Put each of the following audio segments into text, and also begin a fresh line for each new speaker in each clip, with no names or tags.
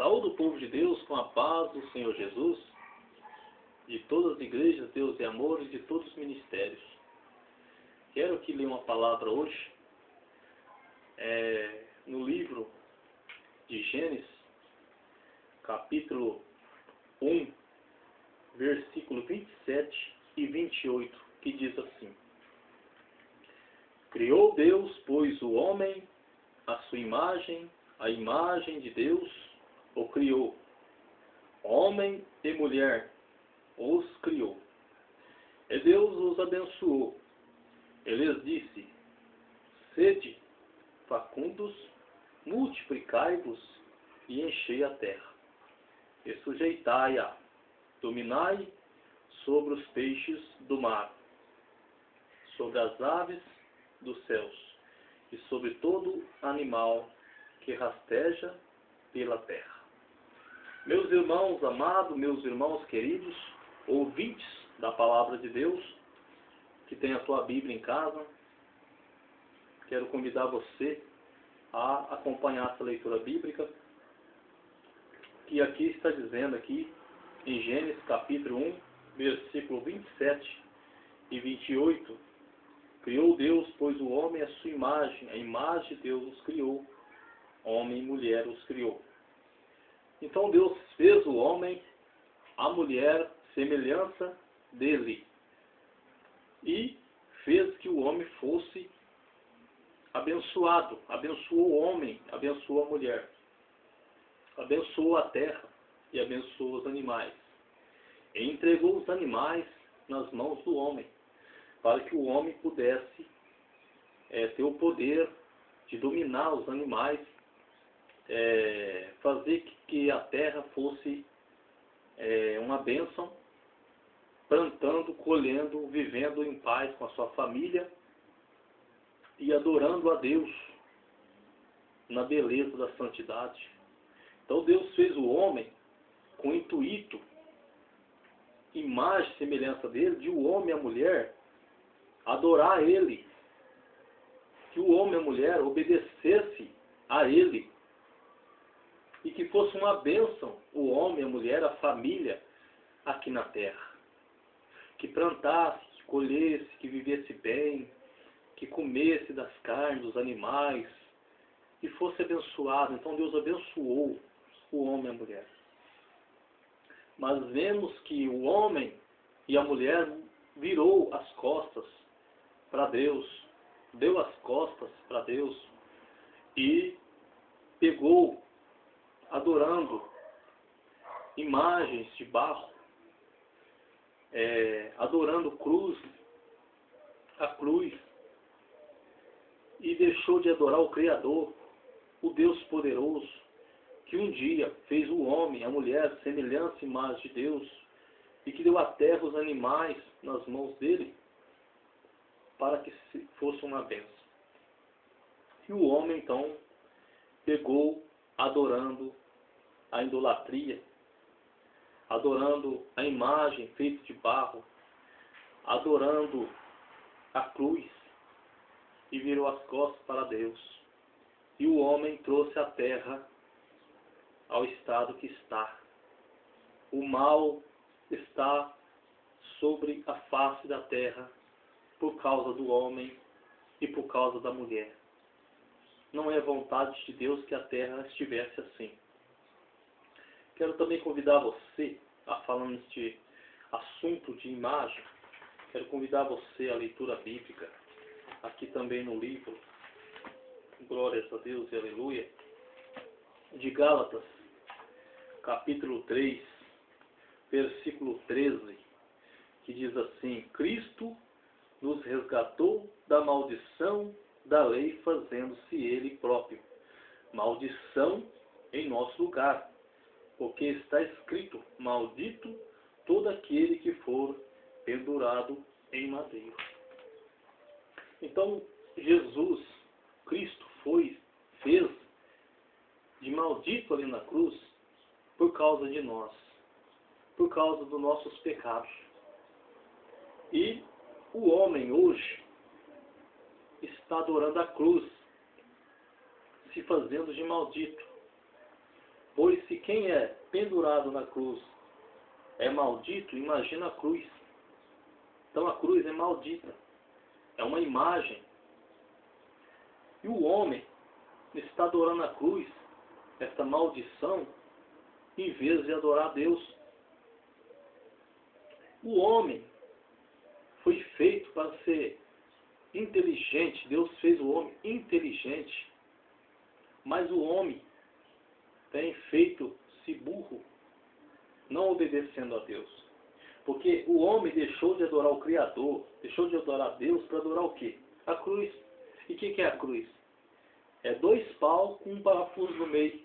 Saúde o povo de Deus com a paz do Senhor Jesus, de todas as igrejas, Deus e amor, e de todos os ministérios. Quero aqui ler uma palavra hoje, no livro de Gênesis, capítulo 1, versículo 27 e 28, que diz assim: Criou Deus, pois, o homem, à sua imagem, a imagem de Deus o criou. Homem e mulher os criou. E Deus os abençoou. Ele lhes disse: Sede facundos, multiplicai-vos e enchei a terra. E sujeitai-a, dominai sobre os peixes do mar, sobre as aves dos céus e sobre todo animal que rasteja pela terra. Meus irmãos amados, meus irmãos queridos, ouvintes da palavra de Deus, que tem a sua Bíblia em casa, quero convidar você a acompanhar essa leitura bíblica, que aqui está dizendo aqui em Gênesis capítulo 1, versículo 27 e 28, criou Deus, pois o homem à sua imagem, a imagem de Deus os criou, homem e mulher os criou. Então Deus fez o homem, a mulher, semelhança dele, e fez que o homem fosse abençoado. Abençoou o homem, abençoou a mulher, abençoou a terra e abençoou os animais. E entregou os animais nas mãos do homem, para que o homem pudesse ter o poder de dominar os animais, fazer que a terra fosse uma bênção, plantando, colhendo, vivendo em paz com a sua família e adorando a Deus na beleza da santidade. Então Deus fez o homem com o intuito, imagem e semelhança dele, de o homem e a mulher adorar Ele, que o homem e a mulher obedecesse a Ele, e que fosse uma bênção o homem, a mulher, a família aqui na terra. Que plantasse, que colhesse, que vivesse bem, que comesse das carnes dos animais, e fosse abençoado. Então Deus abençoou o homem e a mulher. Mas vemos que o homem e a mulher virou as costas para Deus, deu as costas para Deus e pegou adorando imagens de barro, adorando a cruz, e deixou de adorar o Criador, o Deus poderoso, que um dia fez o homem, a mulher, semelhança e imagem de Deus, e que deu a terra, os animais nas mãos dele, para que fosse uma bênção. E o homem então pegou adorando a idolatria, adorando a imagem feita de barro, adorando a cruz, e virou as costas para Deus. E o homem trouxe a terra ao estado que está. O mal está sobre a face da terra por causa do homem e por causa da mulher. Não é vontade de Deus que a terra estivesse assim. Quero também convidar você, falando neste assunto de imagem, quero convidar você à leitura bíblica, aqui também no livro, glórias a Deus e aleluia, de Gálatas, capítulo 3, versículo 13, que diz assim: Cristo nos resgatou da maldição da lei, fazendo-se Ele próprio maldição em nosso lugar, porque está escrito: maldito todo aquele que for pendurado em madeiro. Então Jesus, Cristo, fez de maldito ali na cruz por causa de nós, por causa dos nossos pecados. E o homem hoje está adorando a cruz, se fazendo de maldito, Pois se quem é pendurado na cruz é maldito, imagina a cruz. Então a cruz é maldita. É uma imagem. E o homem está adorando a cruz, esta maldição, em vez de adorar a Deus. O homem foi feito para ser inteligente. Deus fez o homem inteligente. Mas o homem tem feito-se burro, não obedecendo a Deus. Porque o homem deixou de adorar o Criador, deixou de adorar Deus para adorar o quê? A cruz. E o que é a cruz? É 2 paus com um parafuso no meio.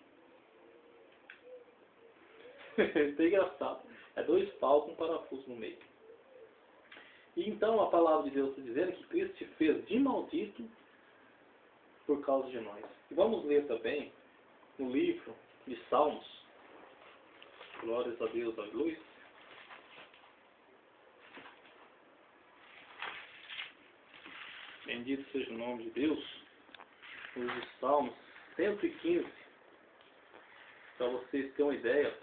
Isso é engraçado. É 2 paus com um parafuso no meio. E então a palavra de Deus está dizendo que Cristo se fez de maldito por causa de nós. E vamos ler também no livro de Salmos. Glórias a Deus, aleluia. Bendito seja o nome de Deus. Os Salmos 115. Para vocês terem uma ideia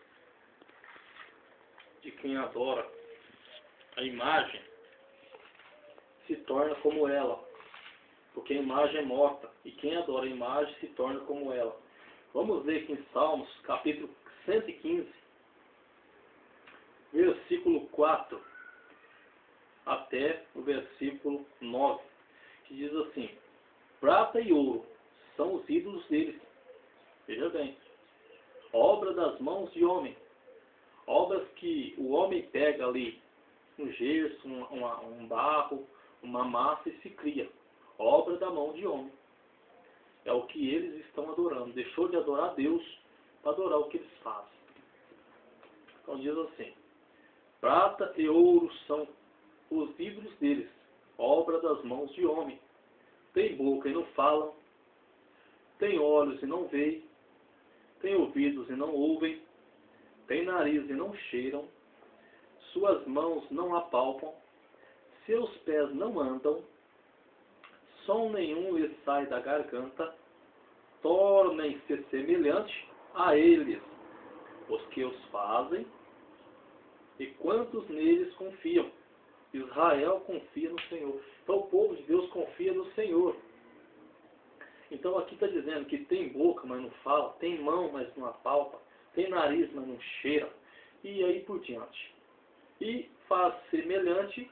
de quem adora a imagem, se torna como ela. Porque a imagem é morta. E quem adora a imagem se torna como ela. Vamos ler aqui em Salmos, capítulo 115, versículo 4 até o versículo 9, que diz assim: prata e ouro são os ídolos deles. Veja bem, obra das mãos de homem. Obras que o homem pega ali, um gesso, um barro, uma massa e se cria. Obra da mão de homem. É o que eles estão adorando. Deixou de adorar Deus para adorar o que eles fazem. Então diz assim: prata e ouro são os ídolos deles, obra das mãos de homem. Tem boca e não falam, tem olhos e não veem, tem ouvidos e não ouvem, tem nariz e não cheiram, suas mãos não apalpam, seus pés não andam, som nenhum lhes sai da garganta, tornem-se semelhante a eles os que os fazem e quantos neles confiam. Israel confia no Senhor. Então o povo de Deus confia no Senhor. Então aqui está dizendo que tem boca, mas não fala, tem mão, mas não apalpa, tem nariz, mas não cheira, e aí por diante. E faz semelhante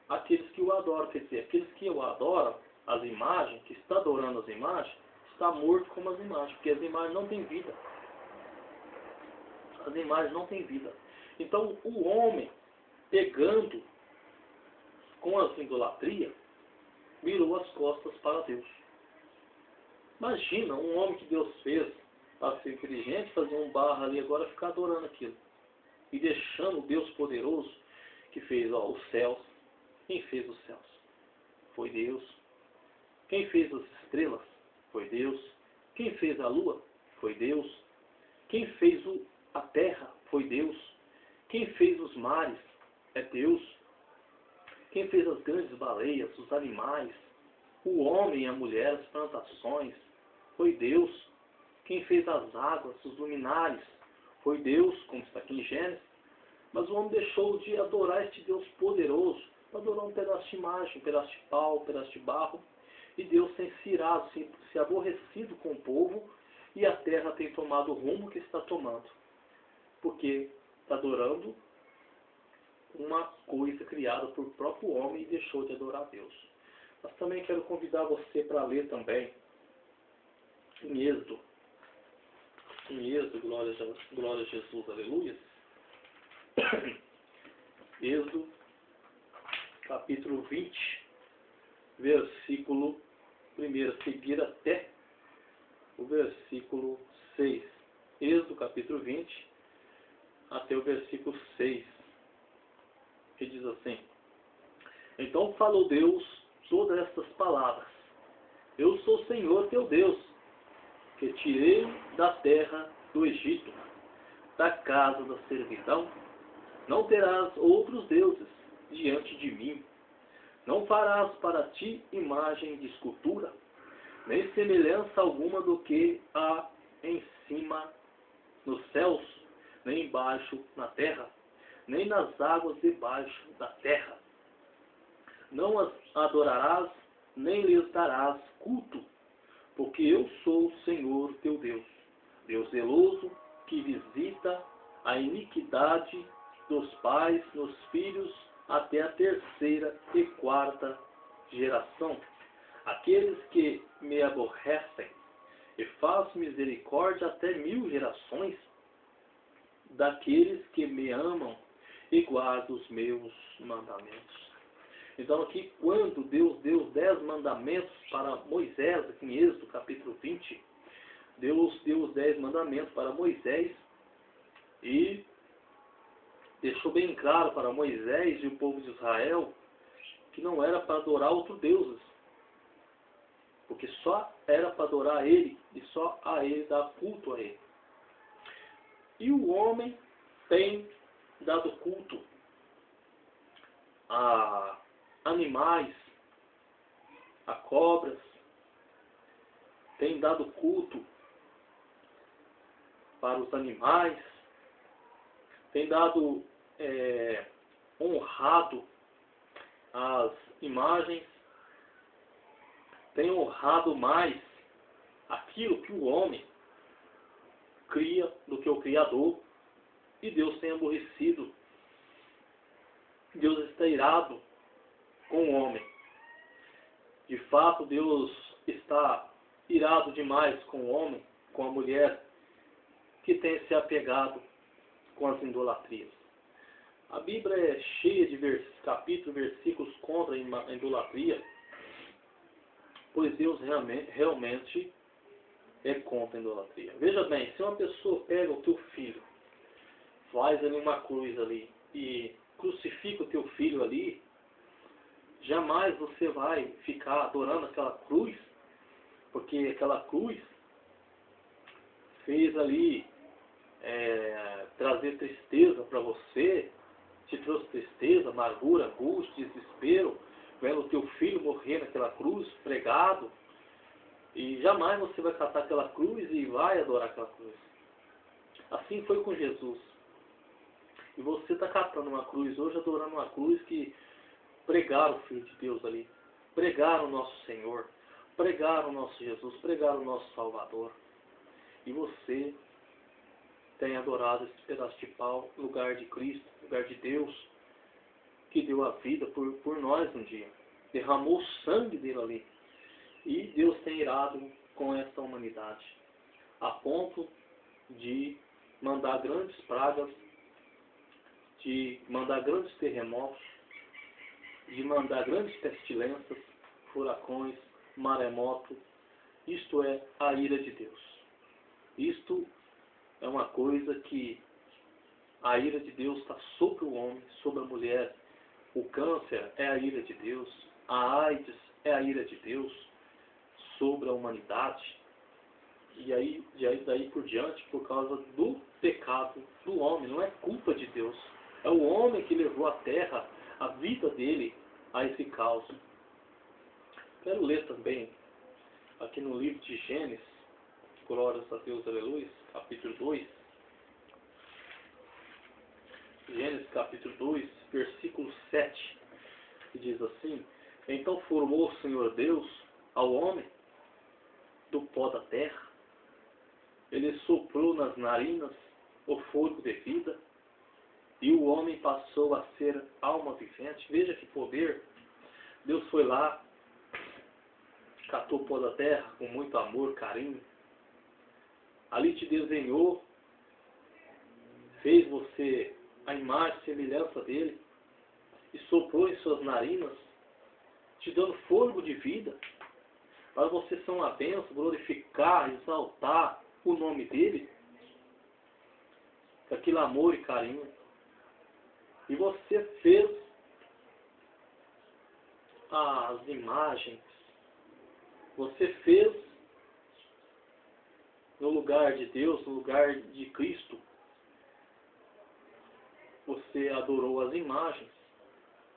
àqueles que o adoram. Quer dizer, aqueles que o adoram, as imagens, que está adorando as imagens, está morto como as imagens, porque as imagens não têm vida. As imagens não têm vida. Então o homem, pegando com as idolatrias, virou as costas para Deus. Imagina um homem que Deus fez para ser inteligente, fazer um barro ali agora ficar adorando aquilo. E deixando o Deus poderoso que fez os céus. Quem fez os céus? Foi Deus. Quem fez as estrelas? Foi Deus. Quem fez a lua? Foi Deus. Quem fez a terra? Foi Deus. Quem fez os mares? É Deus. Quem fez as grandes baleias, os animais, o homem e a mulher, as plantações? Foi Deus. Quem fez as águas, os luminares? Foi Deus, como está aqui em Gênesis. Mas o homem deixou de adorar este Deus poderoso, para adorar um pedaço de imagem, um pedaço de pau, um pedaço de barro. E Deus tem se irado, se aborrecido com o povo, e a terra tem tomado o rumo que está tomando. Porque está adorando uma coisa criada por próprio homem e deixou de adorar a Deus. Mas também quero convidar você para ler também em Êxodo. Em Êxodo, glória a Jesus, aleluia. Êxodo, capítulo 20, versículo 1, seguir até o versículo 6. Êxodo, capítulo 20, até o versículo 6, que diz assim: então falou Deus todas estas palavras: eu sou o Senhor teu Deus, que tirei da terra do Egito, da casa da servidão. Não terás outros deuses diante de mim. Não farás para ti imagem de escultura, nem semelhança alguma do que há em cima nos céus, nem embaixo na terra, nem nas águas debaixo da terra. Não as adorarás, nem lhes darás culto, porque eu sou o Senhor teu Deus, Deus zeloso, que visita a iniquidade dos pais nos filhos até a terceira e quarta geração. Aqueles que me aborrecem, e faço misericórdia até 1000 gerações, daqueles que me amam e guardam os meus mandamentos. Então aqui, quando Deus deu os 10 mandamentos para Moisés, aqui em Êxodo capítulo 20, Deus deu os 10 mandamentos para Moisés e deixou bem claro para Moisés e o povo de Israel que não era para adorar outros deuses, porque só era para adorar a Ele e só a Ele dar culto a Ele. E o homem tem dado culto a animais, a cobras, tem dado culto para os animais, tem dado honrado as imagens, tem honrado mais aquilo que o homem cria do que o Criador, e Deus tem aborrecido. Deus está irado com o homem. De fato, Deus está irado demais com o homem, com a mulher que tem se apegado com as idolatrias. A Bíblia é cheia de capítulos, versículos contra a idolatria, pois Deus realmente é contra a idolatria. Veja bem, se uma pessoa pega o teu filho, faz ali uma cruz ali e crucifica o teu filho ali, jamais você vai ficar adorando aquela cruz, porque aquela cruz fez ali trazer tristeza para você, te trouxe tristeza, amargura, angústia, desespero, vendo o teu filho morrer naquela cruz, pregado, e jamais você vai catar aquela cruz e vai adorar aquela cruz. Assim foi com Jesus. E você está catando uma cruz hoje, adorando uma cruz que pregaram o Filho de Deus ali, pregaram o nosso Senhor, pregaram o nosso Jesus, pregaram o nosso Salvador. E você tem adorado esse pedaço de pau, lugar de Cristo, lugar de Deus, que deu a vida por nós um dia. Derramou o sangue dele ali. E Deus tem irado com essa humanidade, a ponto de mandar grandes pragas, de mandar grandes terremotos, de mandar grandes pestilências, furacões, maremoto. Isto é a ira de Deus. Isto é uma coisa que a ira de Deus está sobre o homem, sobre a mulher. O câncer é a ira de Deus. A AIDS é a ira de Deus sobre a humanidade. E aí, daí por diante, por causa do pecado do homem. Não é culpa de Deus. É o homem que levou a terra, a vida dele, a esse caos. Quero ler também, aqui no livro de Gênesis, glórias a Deus, aleluia, capítulo 2. Gênesis capítulo 2, versículo 7, que diz assim: Então formou o Senhor Deus ao homem do pó da terra, ele soprou nas narinas o fôlego de vida, e o homem passou a ser alma vivente. Veja que poder. Deus foi lá, catou o pó da terra com muito amor, carinho, ali te desenhou, fez você a imagem e semelhança dele, e soprou em suas narinas, te dando fôlego de vida, para você ser uma bênção, glorificar, exaltar o nome dele, com aquele amor e carinho. E você fez as imagens, você fez no lugar de Deus, no lugar de Cristo, você adorou as imagens,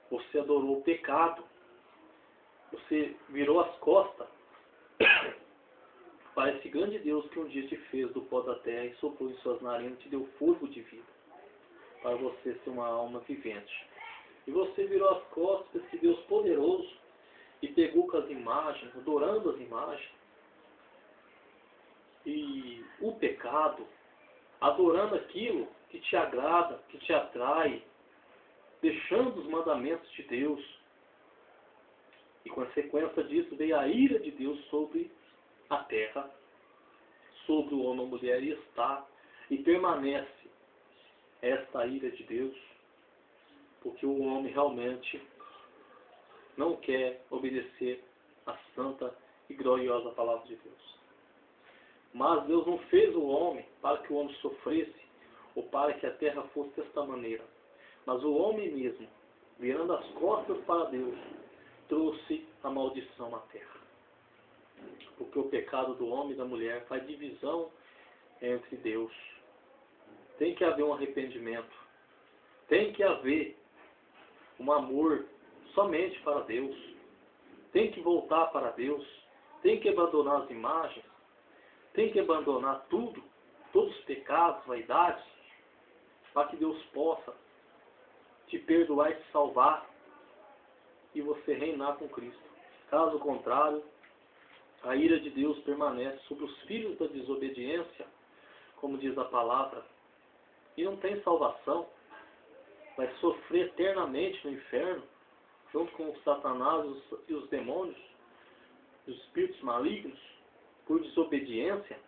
você adorou o pecado, você virou as costas para esse grande Deus que um dia te fez do pó da terra e soprou em suas narinas e te deu fôlego de vida, para você ser uma alma vivente. E você virou as costas para esse Deus poderoso e pegou com as imagens, adorando as imagens, e o pecado, adorando aquilo que te agrada, que te atrai, deixando os mandamentos de Deus. E consequência disso veio a ira de Deus sobre a terra, sobre o homem e a mulher, e está, e permanece esta ira de Deus, porque o homem realmente não quer obedecer a santa e gloriosa palavra de Deus. Mas Deus não fez o homem para que o homem sofresse, ou para que a terra fosse desta maneira. Mas o homem mesmo, virando as costas para Deus, trouxe a maldição à terra. Porque o pecado do homem e da mulher faz divisão entre Deus. Tem que haver um arrependimento. Tem que haver um amor somente para Deus. Tem que voltar para Deus. Tem que abandonar as imagens. Tem que abandonar tudo, todos os pecados, vaidades, para que Deus possa te perdoar e te salvar e você reinar com Cristo. Caso contrário, a ira de Deus permanece sobre os filhos da desobediência, como diz a palavra, e não tem salvação. Vai sofrer eternamente no inferno, junto com os Satanás e os demônios, os espíritos malignos, por desobediência,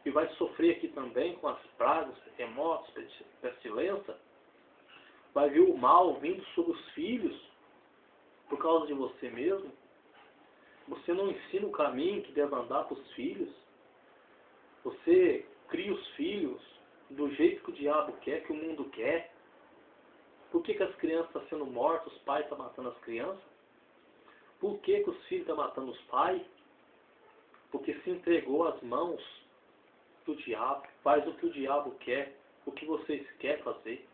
e vai sofrer aqui também com as pragas, terremotos, pestilência. Vai ver o mal vindo sobre os filhos, por causa de você mesmo. Você não ensina o caminho que deve andar para os filhos. Você cria os filhos do jeito que o diabo quer, que o mundo quer. Por que as crianças estão sendo mortas, os pais estão matando as crianças? Por que os filhos estão matando os pais? Porque se entregou às mãos do diabo, faz o que o diabo quer, o que vocês querem fazer,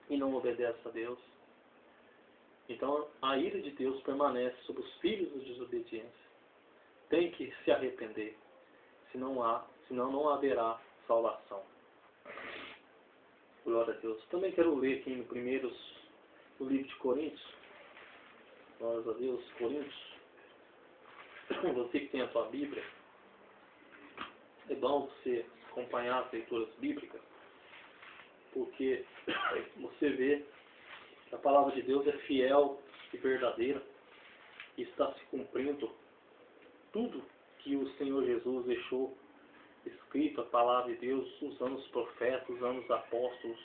e não obedece a Deus. Então a ira de Deus permanece sobre os filhos da desobediência. Tem que se arrepender, senão não haverá salvação. Glória a Deus. Também quero ler aqui no livro de Coríntios. Glória a Deus, Coríntios. Você que tem a sua Bíblia, é bom você acompanhar as leituras bíblicas, porque você vê que a palavra de Deus é fiel e verdadeira, e está se cumprindo tudo que o Senhor Jesus deixou escrito, a palavra de Deus, usando os profetas, usando os apóstolos.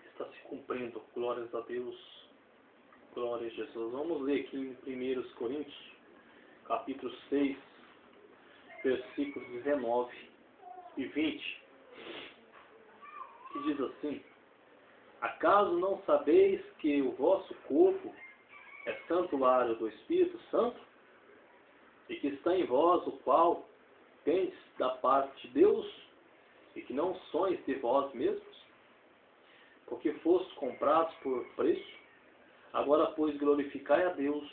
Está se cumprindo, glórias a Deus, glória a Jesus. Vamos ler aqui em 1 Coríntios, capítulo 6, versículos 19 e 20, que diz assim: acaso não sabeis que o vosso corpo é santuário do Espírito Santo, e que está em vós, o qual tendes da parte de Deus, e que não sois de vós mesmos? Porque fostes comprados por preço. Agora, pois, glorificai a Deus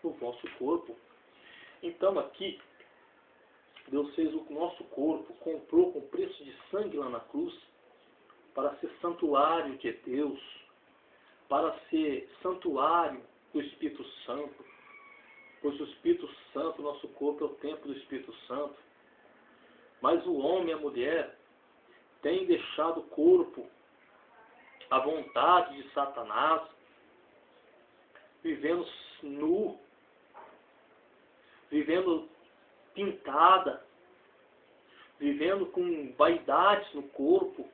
no vosso corpo. Então aqui, Deus fez o nosso corpo, comprou com preço de sangue lá na cruz, para ser santuário de Deus, para ser santuário do Espírito Santo, pois o Espírito Santo, nosso corpo é o templo do Espírito Santo. Mas o homem e a mulher têm deixado o corpo à vontade de Satanás, vivendo nu, vivendo pintada, vivendo com vaidades no corpo,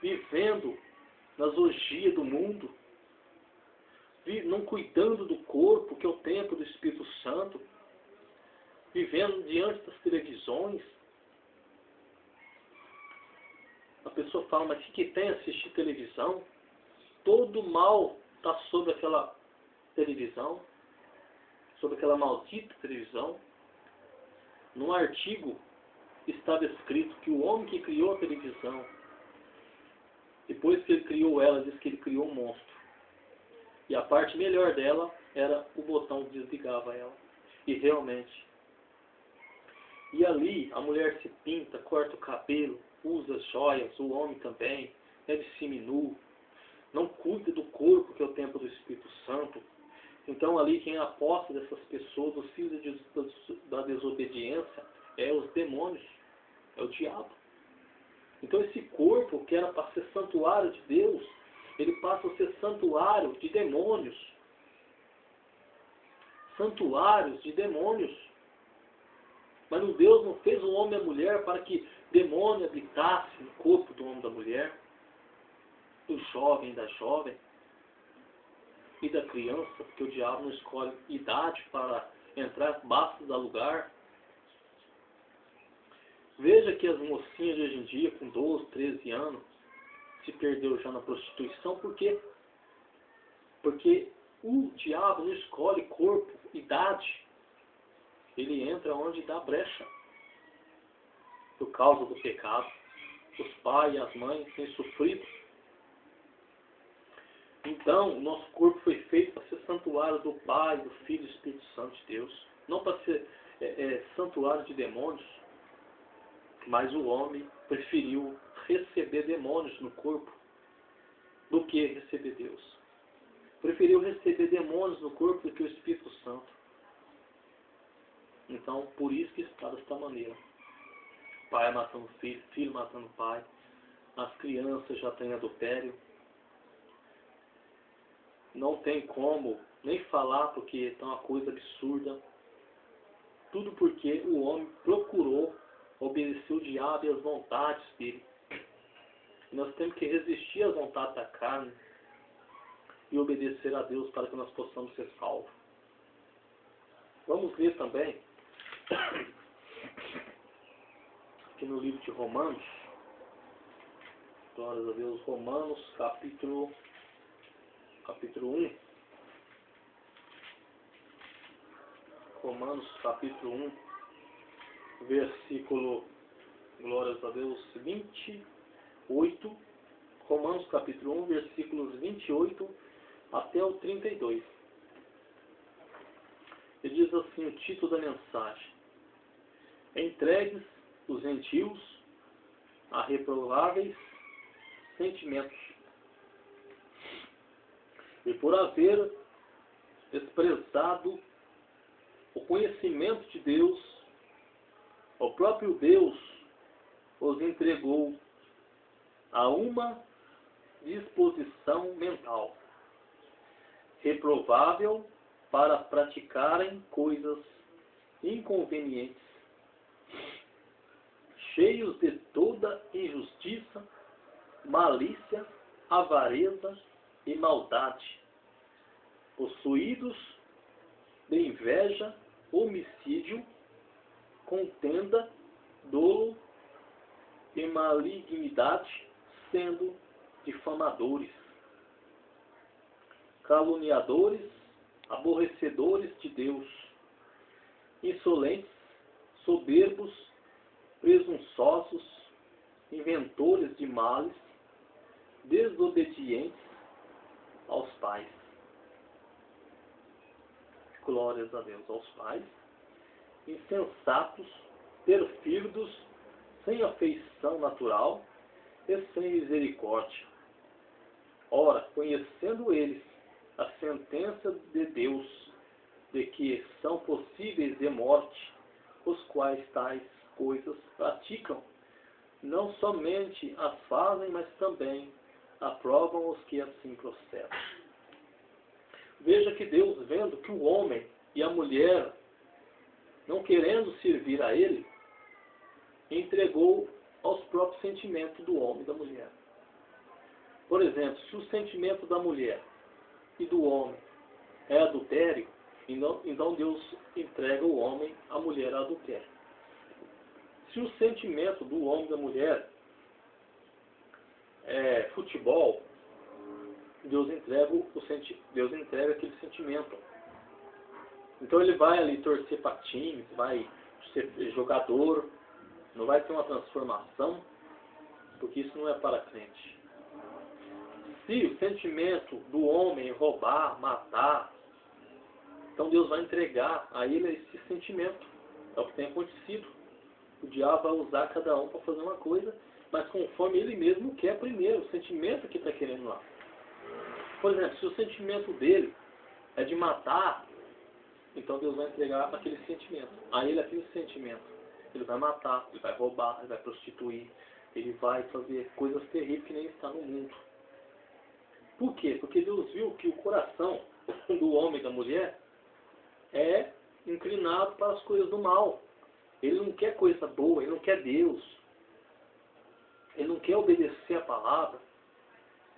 vivendo nas orgias do mundo, não cuidando do corpo, que é o templo do Espírito Santo, vivendo diante das televisões. A pessoa fala, mas o que tem assistir televisão? Todo mal está sobre aquela televisão, sobre aquela maldita televisão. Num artigo estava escrito que o homem que criou a televisão, depois que ele criou ela, diz que ele criou um monstro. E a parte melhor dela era o botão que desligava ela. E realmente, E ali a mulher se pinta, corta o cabelo, usa joias, o homem também, deve se nu, não cuida do corpo que é o templo do Espírito Santo. Então ali quem aposta dessas pessoas, os filhos da desobediência, é os demônios, é o diabo. Então esse corpo que era para ser santuário de Deus, ele passa a ser santuário de demônios. Santuários de demônios. Mas Deus não fez o homem e a mulher para que demônio habitasse no corpo do homem e da mulher, do jovem e da jovem, e da criança, porque o diabo não escolhe idade para entrar, basta dar lugar. Veja que as mocinhas de hoje em dia, com 12, 13 anos, se perdeu já na prostituição. Por quê? Porque o diabo não escolhe corpo, idade. Ele entra onde dá brecha. Por causa do pecado. Os pais e as mães têm sofrido. Então, o nosso corpo foi feito para ser santuário do Pai, do Filho e do Espírito Santo de Deus. Não para ser santuário de demônios. Mas o homem preferiu receber demônios no corpo do que receber Deus. Preferiu receber demônios no corpo do que o Espírito Santo. Então, por isso que está desta maneira. Pai matando filho, filho matando pai. As crianças já têm adultério. Não tem como nem falar porque está uma coisa absurda. Tudo porque o homem procurou obedecer o diabo e as vontades dele. E nós temos que resistir às vontades da carne e obedecer a Deus para que nós possamos ser salvos. Vamos ler também aqui no livro de Romanos. Glórias a Deus. Romanos capítulo 1. Romanos capítulo 1, versículo, glórias a Deus, 28. Romanos capítulo 1, versículos 28 até o 32. Ele diz assim, o título da mensagem: entregues os gentios a reprováveis sentimentos, e por haver desprezado o conhecimento de Deus, o próprio Deus os entregou a uma disposição mental reprovável para praticarem coisas inconvenientes, cheios de toda injustiça, malícia, avareza e maldade, possuídos de inveja, homicídio, contenda, dolo e malignidade, sendo difamadores, caluniadores, aborrecedores de Deus, insolentes, soberbos, presunçosos, inventores de males, desobedientes aos pais. Glórias a Deus. Aos pais, insensatos, perfídos, sem afeição natural e sem misericórdia. Ora, conhecendo eles a sentença de Deus, de que são possíveis de morte, os quais tais coisas praticam, não somente as fazem, mas também aprovam os que assim procedem. Veja que Deus, vendo que o homem e a mulher, não querendo servir a Ele, entregou aos próprios sentimentos do homem e da mulher. Por exemplo, se o sentimento da mulher e do homem é adultério, então Deus entrega o homem, a mulher, a adultério. Se o sentimento do homem e da mulher é futebol, Deus entrega aquele sentimento. Então ele vai ali torcer para times, vai ser jogador, não vai ter uma transformação, porque isso não é para crente. Se o sentimento do homem é roubar, matar, então Deus vai entregar a ele esse sentimento. É o que tem acontecido. O diabo vai usar cada um para fazer uma coisa, mas conforme ele mesmo quer primeiro, o sentimento que está querendo lá. Por exemplo, se o sentimento dele é de matar, então Deus vai entregar aquele sentimento. A ele aquele sentimento. Ele vai matar, ele vai roubar, ele vai prostituir, ele vai fazer coisas terríveis que nem está no mundo. Por quê? Porque Deus viu que o coração do homem e da mulher é inclinado para as coisas do mal. Ele não quer coisa boa, ele não quer Deus. Ele não quer obedecer a palavra.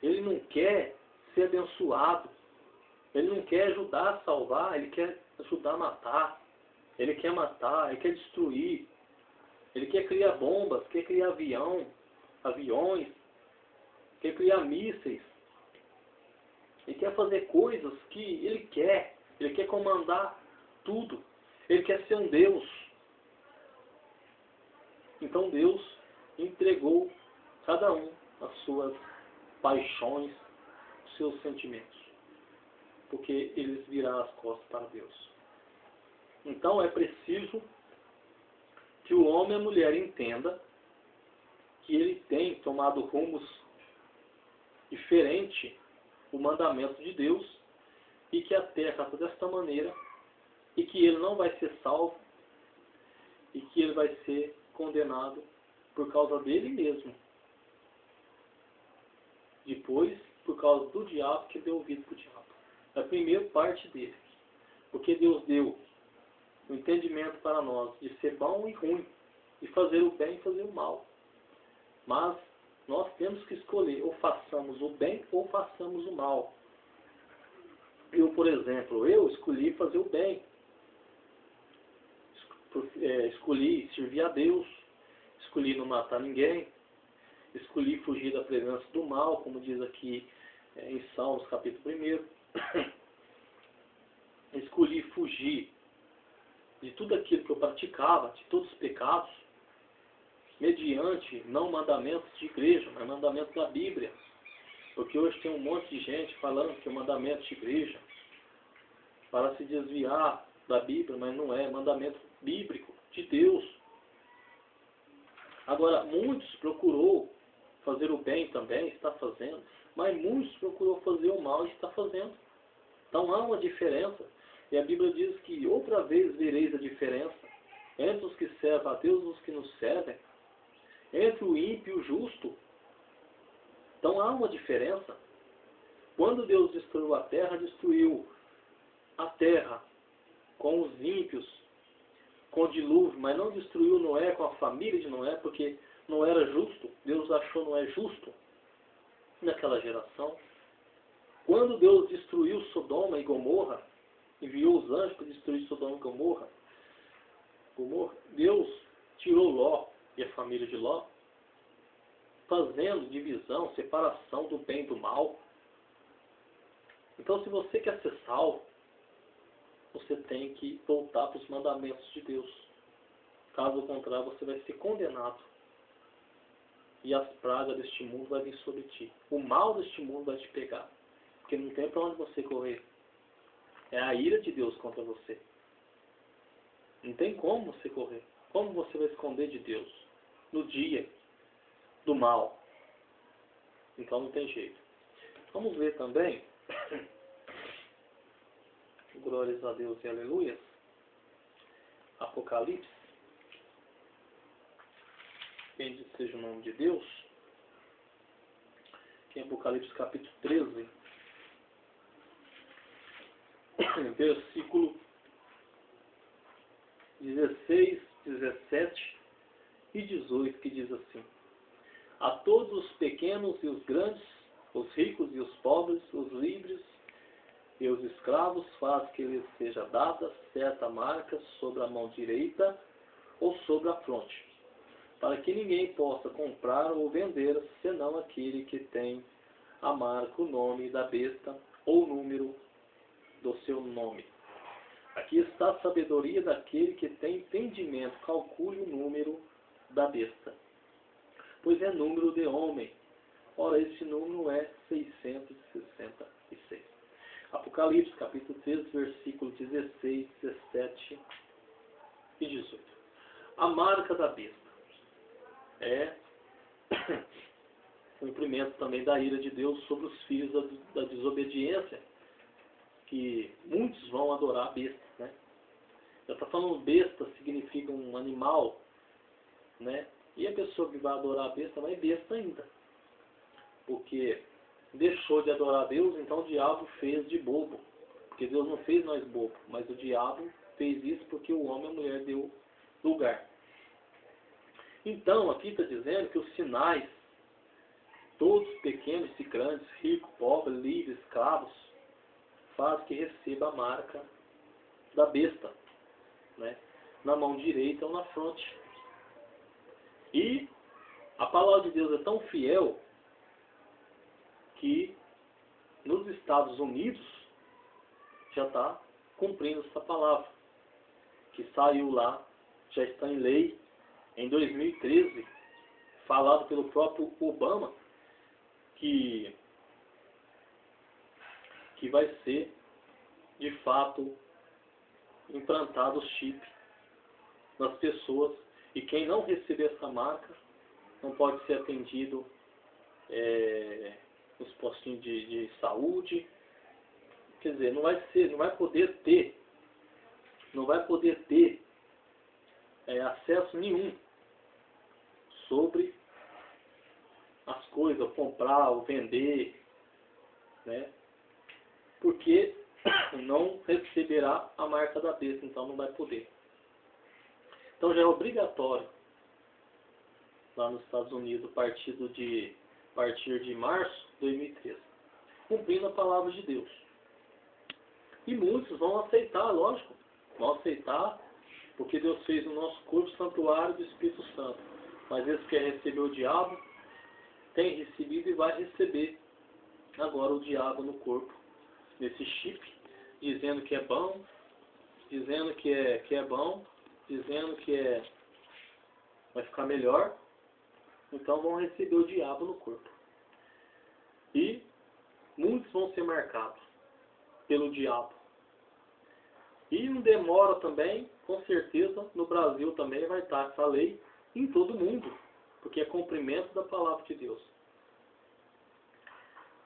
Ele não quer ser abençoado. Ele não quer ajudar a salvar, ele quer ajudar a matar. Ele quer matar, ele quer destruir. Ele quer criar bombas, quer criar aviões, quer criar mísseis. Ele quer fazer coisas que ele quer. Ele quer comandar tudo. Ele quer ser um Deus. Então Deus entregou cada um as suas paixões, os seus sentimentos. Porque eles viraram as costas para Deus. Então é preciso que o homem e a mulher entenda que ele tem tomado rumos diferentes do mandamento de Deus e que a terra está desta maneira e que ele não vai ser salvo e que ele vai ser condenado por causa dele mesmo. Depois, por causa do diabo, que deu ouvido para o diabo. É a primeira parte dele. Porque Deus deu o entendimento para nós de ser bom e ruim, de fazer o bem e fazer o mal. Mas nós temos que escolher, ou façamos o bem ou façamos o mal. Eu, por exemplo, escolhi fazer o bem. Escolhi servir a Deus. Escolhi não matar ninguém. Escolhi fugir da presença do mal, como diz aqui em Salmos capítulo 1. Escolhi fugir de tudo aquilo que eu praticava, de todos os pecados, mediante não mandamentos de igreja, mas mandamentos da Bíblia. Porque hoje tem um monte de gente falando que é mandamento de igreja para se desviar da Bíblia, mas não é mandamento bíblico de Deus. Agora, muitos procurou fazer o bem também, está fazendo, mas muitos procurou fazer o mal e está fazendo. Então há uma diferença. E a Bíblia diz que outra vez vereis a diferença entre os que servem a Deus e os que nos servem, entre o ímpio e o justo. Então há uma diferença. Quando Deus destruiu a terra com os ímpios, com o dilúvio, mas não destruiu Noé com a família de Noé, porque não era justo. Deus achou Noé justo naquela geração. Quando Deus destruiu Sodoma e Gomorra, enviou os anjos para destruir Sodoma e Gomorra, Deus tirou Ló e a família de Ló, fazendo divisão, separação do bem e do mal. Então, se você quer ser salvo, você tem que voltar para os mandamentos de Deus. Caso contrário, você vai ser condenado. E as pragas deste mundo vão vir sobre ti. O mal deste mundo vai te pegar. Porque não tem para onde você correr. É a ira de Deus contra você. Não tem como você correr. Como você vai esconder de Deus? No dia do mal. Então não tem jeito. Vamos ver também. Glórias a Deus e aleluia. Apocalipse. Bendito seja o nome de Deus. Aqui em Apocalipse capítulo 13. Versículo 16, 17 e 18, que diz assim: a todos os pequenos e os grandes, os ricos e os pobres, os livres e os escravos, faz que lhes seja dada certa marca sobre a mão direita ou sobre a fronte, para que ninguém possa comprar ou vender, senão aquele que tem a marca, o nome da besta ou o número do seu nome. Aqui está a sabedoria daquele que tem entendimento, calcule o número da besta, pois é número de homem. Ora, esse número é 666. Apocalipse, capítulo 13, versículo 16, 17 e 18. A marca da besta é cumprimento também da ira de Deus sobre os filhos da desobediência, que muitos vão adorar a besta, né? Já está falando besta significa um animal, né? E a pessoa que vai adorar a besta vai besta ainda, porque deixou de adorar a Deus, então o diabo fez de bobo, porque Deus não fez nós bobo, mas o diabo fez isso porque o homem e a mulher deu lugar. Então aqui está dizendo que os sinais, todos pequenos e grandes, rico, pobre, livre, escravos, faz que receba a marca da besta, né? Na mão direita ou na fronte. E a palavra de Deus é tão fiel que nos Estados Unidos já está cumprindo essa palavra, que saiu lá, já está em lei, em 2013, falado pelo próprio Obama, que vai ser, de fato, implantado o chip nas pessoas, e quem não receber essa marca não pode ser atendido nos postinhos de saúde. Quer dizer, não vai poder ter acesso nenhum sobre as coisas, comprar ou vender, né? Porque não receberá a marca da besta, então não vai poder. Então já é obrigatório lá nos Estados Unidos, a partir de março de 2013, cumprindo a palavra de Deus. E muitos vão aceitar, lógico, vão aceitar, porque Deus fez no nosso corpo o santuário do Espírito Santo. Mas esse que quer receber o diabo, tem recebido e vai receber agora o diabo no corpo, nesse chip, dizendo que é bom, dizendo que é bom, dizendo que vai ficar melhor. Então vão receber o diabo no corpo. E muitos vão ser marcados pelo diabo. E não demora também, com certeza, no Brasil também vai estar essa lei, em todo mundo, porque é cumprimento da palavra de Deus.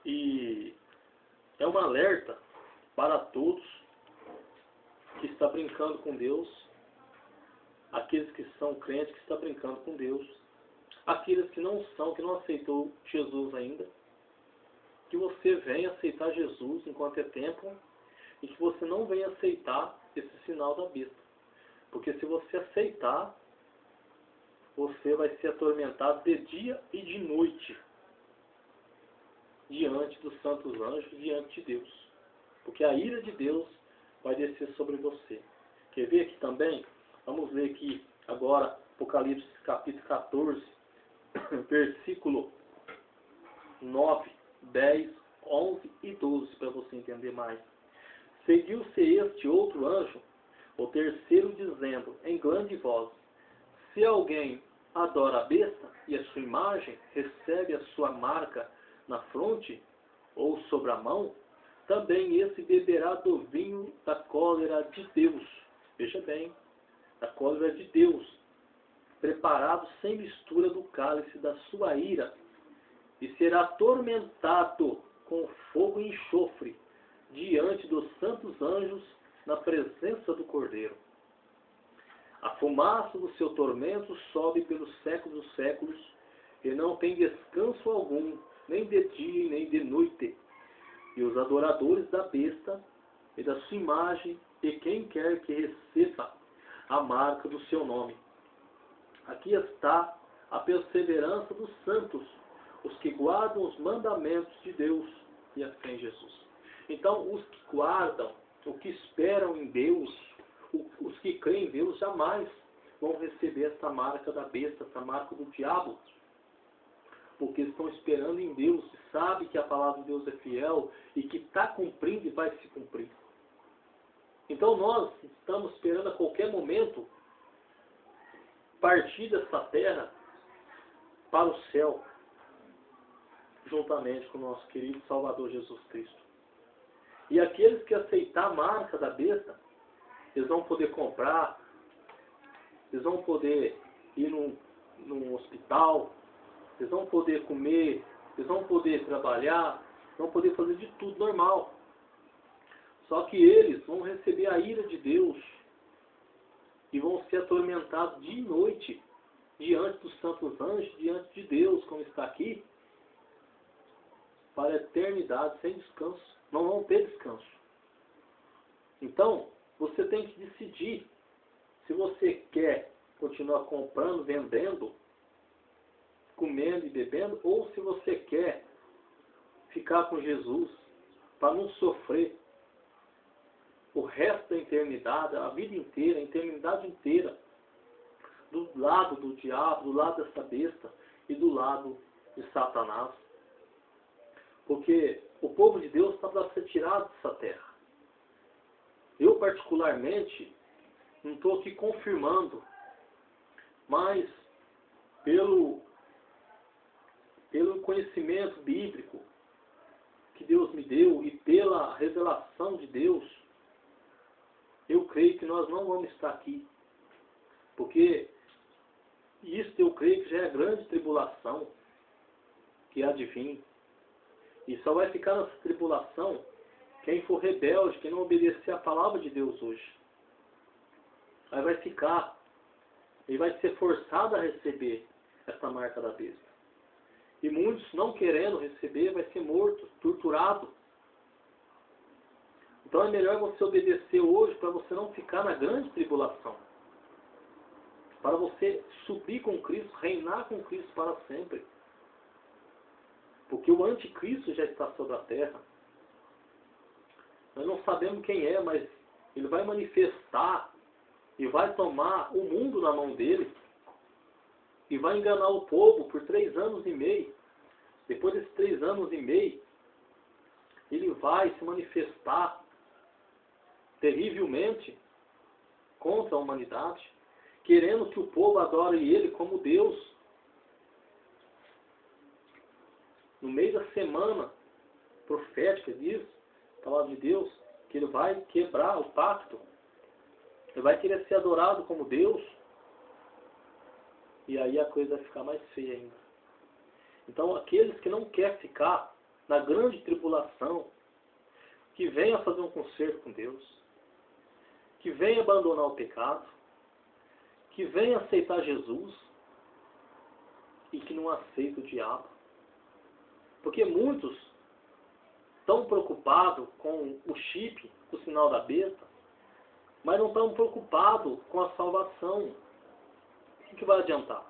E é um alerta para todos que estão brincando com Deus, aqueles que são crentes que estão brincando com Deus, aqueles que não são, que não aceitou Jesus ainda, que você venha aceitar Jesus enquanto é tempo, e que você não venha aceitar esse sinal da besta. Porque se você aceitar, você vai ser atormentado de dia e de noite diante dos santos anjos, diante de Deus. Porque a ira de Deus vai descer sobre você. Quer ver aqui também? Vamos ler aqui agora Apocalipse capítulo 14, versículo 9, 10, 11 e 12, para você entender mais. Seguiu-se este outro anjo, o terceiro, dizendo em grande voz: se alguém adora a besta e a sua imagem, recebe a sua marca na fronte ou sobre a mão, também esse beberá do vinho da cólera de Deus. Veja bem, da cólera de Deus, preparado sem mistura do cálice da sua ira, e será atormentado com fogo e enxofre diante dos santos anjos na presença do Cordeiro. A fumaça do seu tormento sobe pelos séculos dos séculos, e não tem descanso algum, nem de dia e nem de noite. E os adoradores da besta e da sua imagem, e quem quer que receba a marca do seu nome. Aqui está a perseverança dos santos, os que guardam os mandamentos de Deus e a fé em Jesus. Então, os que guardam, os que esperam em Deus, os que creem em Deus, jamais vão receber essa marca da besta, essa marca do diabo, porque estão esperando em Deus, e sabem que a palavra de Deus é fiel e que está cumprindo e vai se cumprir. Então nós estamos esperando a qualquer momento partir dessa terra para o céu, juntamente com o nosso querido Salvador Jesus Cristo. E aqueles que aceitar a marca da besta, eles vão poder comprar eles vão poder ir num hospital, eles vão poder comer, eles vão poder trabalhar, vão poder fazer de tudo normal. Só que eles vão receber a ira de Deus e vão ser atormentados dia e noite diante dos santos anjos, diante de Deus, como está aqui, para a eternidade, sem descanso. Não vão ter descanso. Então, você tem que decidir se você quer continuar comprando, vendendo, comendo e bebendo, ou se você quer ficar com Jesus para não sofrer o resto da eternidade, a vida inteira, a eternidade inteira, do lado do diabo, do lado dessa besta e do lado de Satanás. Porque o povo de Deus está para ser tirado dessa terra. Eu, particularmente, não estou aqui confirmando, mas pelo conhecimento bíblico que Deus me deu e pela revelação de Deus, eu creio que nós não vamos estar aqui. Porque isso eu creio que já é a grande tribulação que há de vir. E só vai ficar nessa tribulação quem for rebelde, quem não obedecer a palavra de Deus hoje. Aí vai ficar, e vai ser forçado a receber essa marca da besta. E muitos não querendo receber, vai ser morto, torturado. Então é melhor você obedecer hoje para você não ficar na grande tribulação. Para você subir com Cristo, reinar com Cristo para sempre. Porque o anticristo já está sobre a terra. Nós não sabemos quem é, mas ele vai manifestar e vai tomar o mundo na mão dele e vai enganar o povo por 3 anos e meio. Depois desses 3 anos e meio, ele vai se manifestar terrivelmente contra a humanidade, querendo que o povo adore ele como Deus. No meio da semana profética diz, a palavra de Deus, que ele vai quebrar o pacto. Ele vai querer ser adorado como Deus. E aí a coisa vai ficar mais feia ainda. Então aqueles que não querem ficar na grande tribulação, que venham fazer um concerto com Deus, que venham abandonar o pecado, que venham aceitar Jesus e que não aceitem o diabo. Porque muitos estão preocupados com o chip, com o sinal da besta, mas não estão preocupados com a salvação. O que vai adiantar?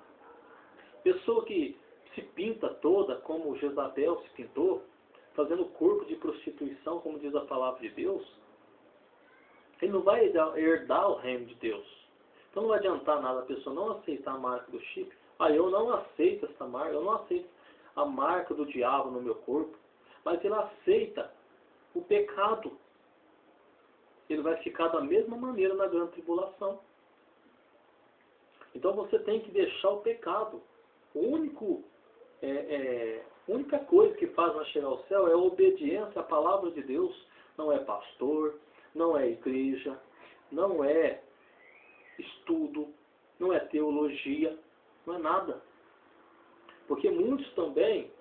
Pessoa que se pinta toda como Jezabel se pintou, fazendo corpo de prostituição, como diz a palavra de Deus, ele não vai herdar o reino de Deus. Então não vai adiantar nada a pessoa não aceitar a marca do chip. Eu não aceito essa marca, eu não aceito a marca do diabo no meu corpo. Mas ele aceita o pecado. Ele vai ficar da mesma maneira na grande tribulação. Então você tem que deixar o pecado. A única coisa que faz nós chegar ao céu é a obediência à palavra de Deus. Não é pastor, não é igreja, não é estudo, não é teologia, não é nada. Porque muitos também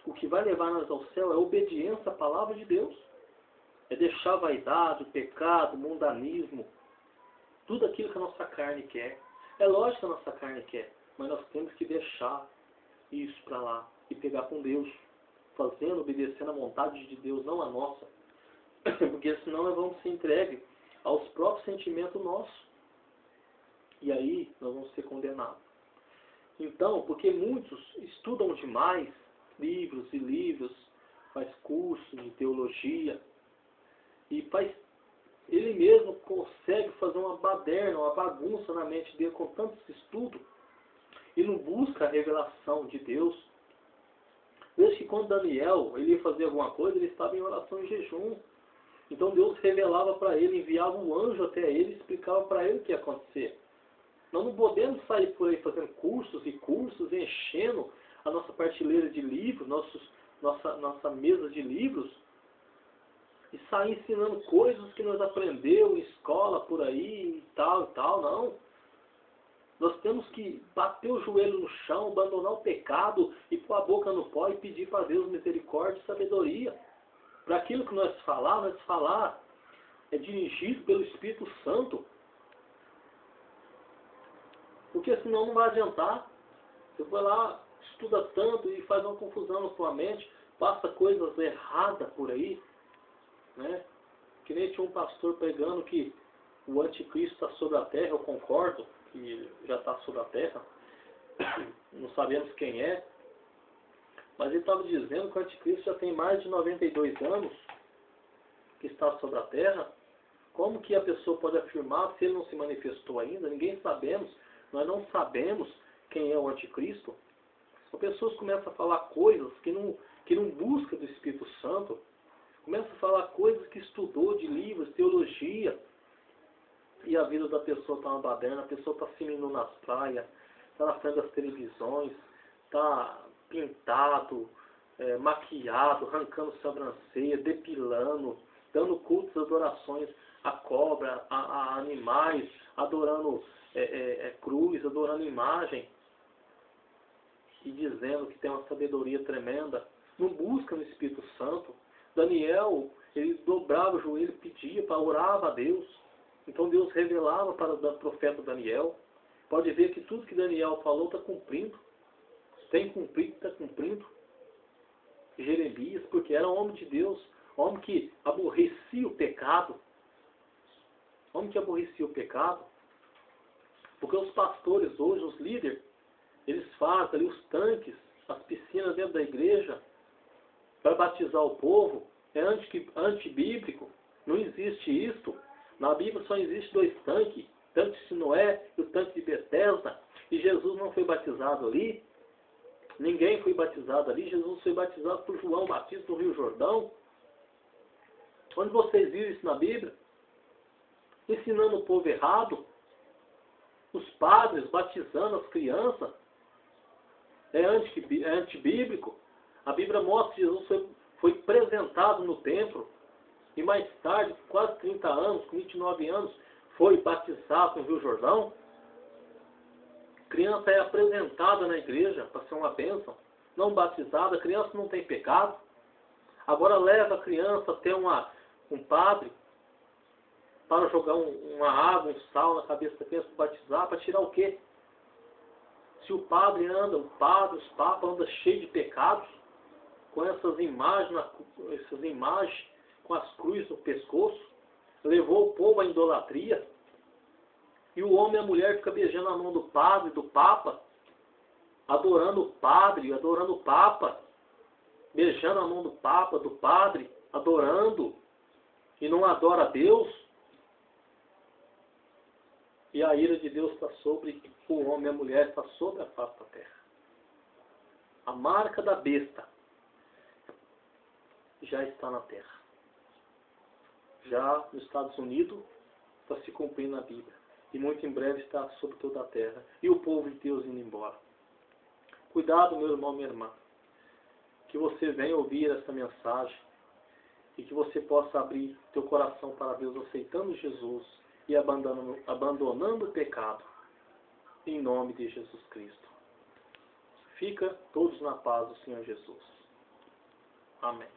o que vai levar nós ao céu é a obediência à palavra de Deus. É deixar a vaidade, o pecado, o mundanismo, tudo aquilo que a nossa carne quer. É lógico que a nossa carne quer, mas nós temos que deixar isso para lá e pegar com Deus, fazendo, obedecendo a vontade de Deus, não a nossa. Porque senão nós vamos ser entregues aos próprios sentimentos nossos. E aí nós vamos ser condenados. Então, porque muitos estudam demais, livros e livros, faz cursos de teologia, e ele mesmo consegue fazer uma baderna, uma bagunça na mente dele com tantos estudos, e não busca a revelação de Deus. Desde que quando Daniel ele ia fazer alguma coisa, ele estava em oração e jejum. Então Deus revelava para ele, enviava um anjo até ele e explicava para ele o que ia acontecer. Nós não podemos sair por aí fazendo cursos e cursos, enchendo a nossa prateleira de livros, nossa mesa de livros, e sair ensinando coisas que nós aprendeu em escola, por aí, e tal, não. Nós temos que bater o joelho no chão, abandonar o pecado e pôr a boca no pó e pedir para Deus misericórdia e sabedoria. Para aquilo que nós falar é dirigido pelo Espírito Santo. Porque senão não vai adiantar. Você vai lá, estuda tanto e faz uma confusão na sua mente, passa coisas erradas por aí, né? Que nem tinha um pastor pregando que o anticristo está sobre a terra, eu concordo que já está sobre a terra, não sabemos quem é, mas ele estava dizendo que o anticristo já tem mais de 92 anos que está sobre a terra. Como que a pessoa pode afirmar se ele não se manifestou ainda? Ninguém sabemos, nós não sabemos quem é o anticristo. As pessoas começam a falar coisas que não busca do Espírito Santo, começam a falar coisas que estudou de livros, teologia, e a vida da pessoa está uma baderna, a pessoa está se indo nas praias, está na frente das televisões, está pintado, maquiado, arrancando sobrancelha, depilando, dando cultos, adorações a cobra, a animais, adorando cruz, adorando imagem, e dizendo que tem uma sabedoria tremenda. Não busca no Espírito Santo. Daniel, ele dobrava o joelho, pedia, orava a Deus. Então Deus revelava para o profeta Daniel. Pode ver que tudo que Daniel falou está cumprindo. Tem cumprido, está cumprindo. Jeremias, porque era homem de Deus, homem que aborrecia o pecado. Homem que aborrecia o pecado. Porque os pastores hoje, os líderes, eles fazem ali os tanques, as piscinas dentro da igreja, para batizar o povo. É antibíblico. Não existe isto. Na Bíblia só existe 2 tanques. O tanque de Siloé e o tanque de Betesda. E Jesus não foi batizado ali. Ninguém foi batizado ali. Jesus foi batizado por João Batista no Rio Jordão. Onde vocês viram isso na Bíblia? Ensinando o povo errado. Os padres batizando as crianças. É antibíblico. A Bíblia mostra que Jesus foi apresentado no templo. E mais tarde, com quase 30 anos, com 29 anos, foi batizado no Rio Jordão. Criança é apresentada na igreja para ser uma bênção. Não batizada, a criança não tem pecado. Agora leva a criança até um padre para jogar uma água, um sal na cabeça da criança para batizar, para tirar o quê? Se o padre anda, os papas andam cheios de pecados, com essas imagens com as cruzes no pescoço, levou o povo à idolatria, e o homem e a mulher ficam beijando a mão do padre, do papa, adorando o padre, adorando o papa, beijando a mão do papa, do padre, adorando, e não adora a Deus. E a ira de Deus está sobre o homem e a mulher, está sobre a face da terra. A marca da besta já está na terra. Já nos Estados Unidos está se cumprindo a Bíblia. E muito em breve está sobre toda a terra. E o povo de Deus indo embora. Cuidado, meu irmão, minha irmã. Que você venha ouvir essa mensagem. E que você possa abrir teu coração para Deus, aceitando Jesus e abandonando o pecado. Em nome de Jesus Cristo. Fica todos na paz do Senhor Jesus. Amém.